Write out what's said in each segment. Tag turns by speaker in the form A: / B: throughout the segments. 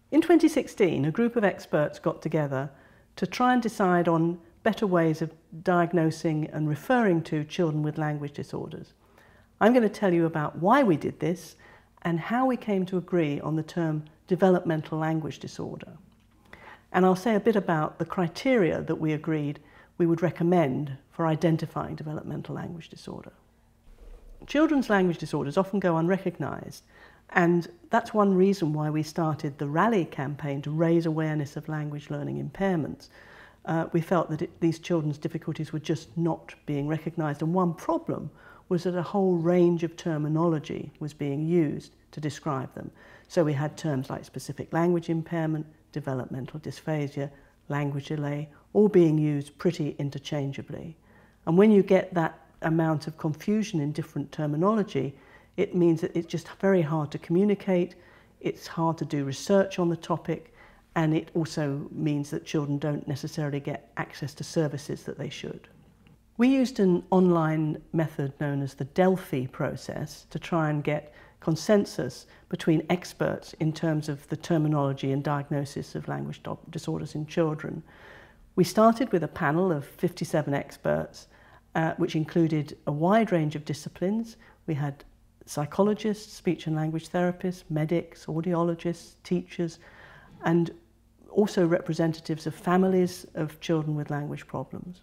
A: In 2016, a group of experts got together to try and decide on better ways of diagnosing and referring to children with language disorders. I'm going to tell you about why we did this and how we came to agree on the term developmental language disorder. And I'll say a bit about the criteria that we agreed we would recommend for identifying developmental language disorder. Children's language disorders often go unrecognised, and that's one reason why we started the Rally campaign to raise awareness of language learning impairments. We felt that these children's difficulties were just not being recognised, and one problem was that a whole range of terminology was being used to describe them. So we had terms like specific language impairment, developmental dysphasia, language delay, all being used pretty interchangeably. And when you get that amount of confusion in different terminology, it means that it's just very hard to communicate, it's hard to do research on the topic, and it also means that children don't necessarily get access to services that they should. We used an online method known as the Delfy Process to try and get consensus between experts in terms of the terminology and diagnosis of language disorders in children. We started with a panel of 57 experts, which included a wide range of disciplines. We had psychologists, speech and language therapists, medics, audiologists, teachers, and also representatives of families of children with language problems.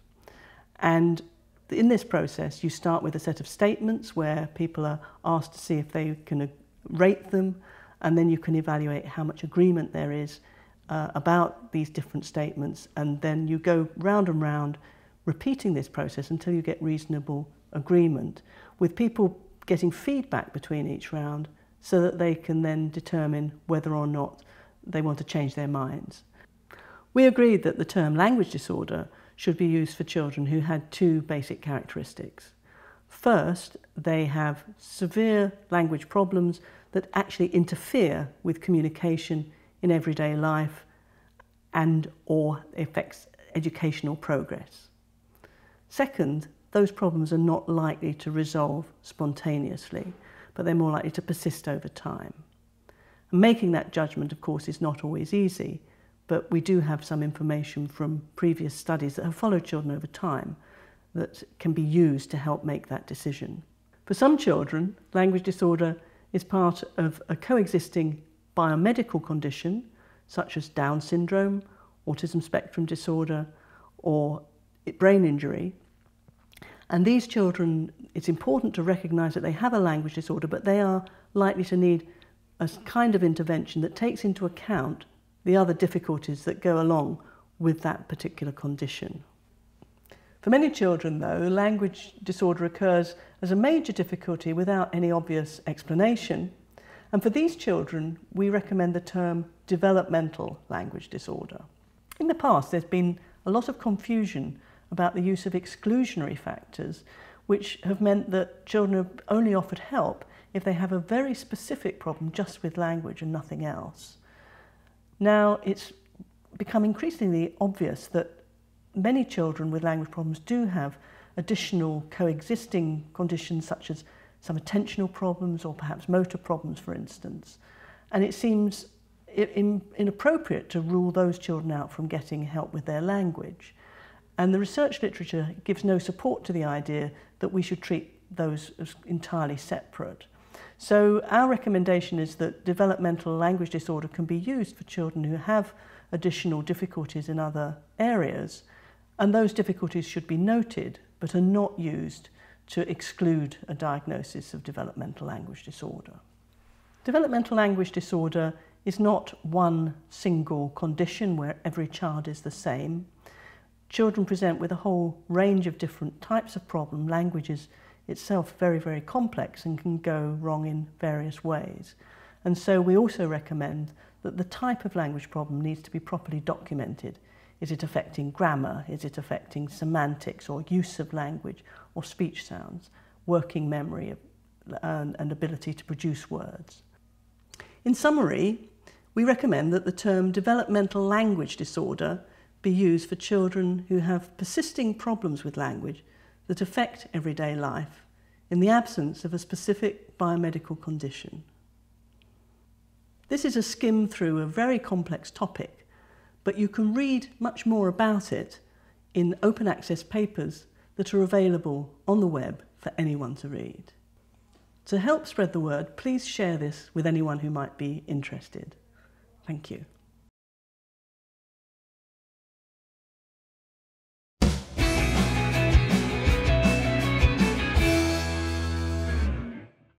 A: And in this process, you start with a set of statements where people are asked to see if they can rate them, and then you can evaluate how much agreement there is about these different statements, and then you go round and round repeating this process until you get reasonable agreement, with people getting feedback between each round so that they can then determine whether or not they want to change their minds. We agreed that the term language disorder should be used for children who had two basic characteristics. First, they have severe language problems that actually interfere with communication in everyday life and or affects educational progress. Second, those problems are not likely to resolve spontaneously, but they're more likely to persist over time. And making that judgment, of course, is not always easy, but we do have some information from previous studies that have followed children over time that can be used to help make that decision. For some children, language disorder is part of a coexisting biomedical condition, such as Down syndrome, autism spectrum disorder, or brain injury. And these children, it's important to recognise that they have a language disorder, but they are likely to need a kind of intervention that takes into account the other difficulties that go along with that particular condition. For many children, though, language disorder occurs as a major difficulty without any obvious explanation. And for these children, we recommend the term developmental language disorder. In the past, there's been a lot of confusion about the use of exclusionary factors, which have meant that children are only offered help if they have a very specific problem just with language and nothing else. Now, it's become increasingly obvious that many children with language problems do have additional coexisting conditions, such as some attentional problems or perhaps motor problems, for instance. And it seems inappropriate to rule those children out from getting help with their language. And the research literature gives no support to the idea that we should treat those as entirely separate. So our recommendation is that developmental language disorder can be used for children who have additional difficulties in other areas, and those difficulties should be noted but are not used to exclude a diagnosis of developmental language disorder. Developmental language disorder is not one single condition where every child is the same. Children present with a whole range of different types of problem. Language is itself very, very complex and can go wrong in various ways. And so we also recommend that the type of language problem needs to be properly documented. Is it affecting grammar? Is it affecting semantics or use of language or speech sounds, working memory and ability to produce words? In summary, we recommend that the term developmental language disorder be used for children who have persisting problems with language that affect everyday life in the absence of a specific biomedical condition. This is a skim through a very complex topic, but you can read much more about it in open access papers that are available on the web for anyone to read. To help spread the word, please share this with anyone who might be interested. Thank you.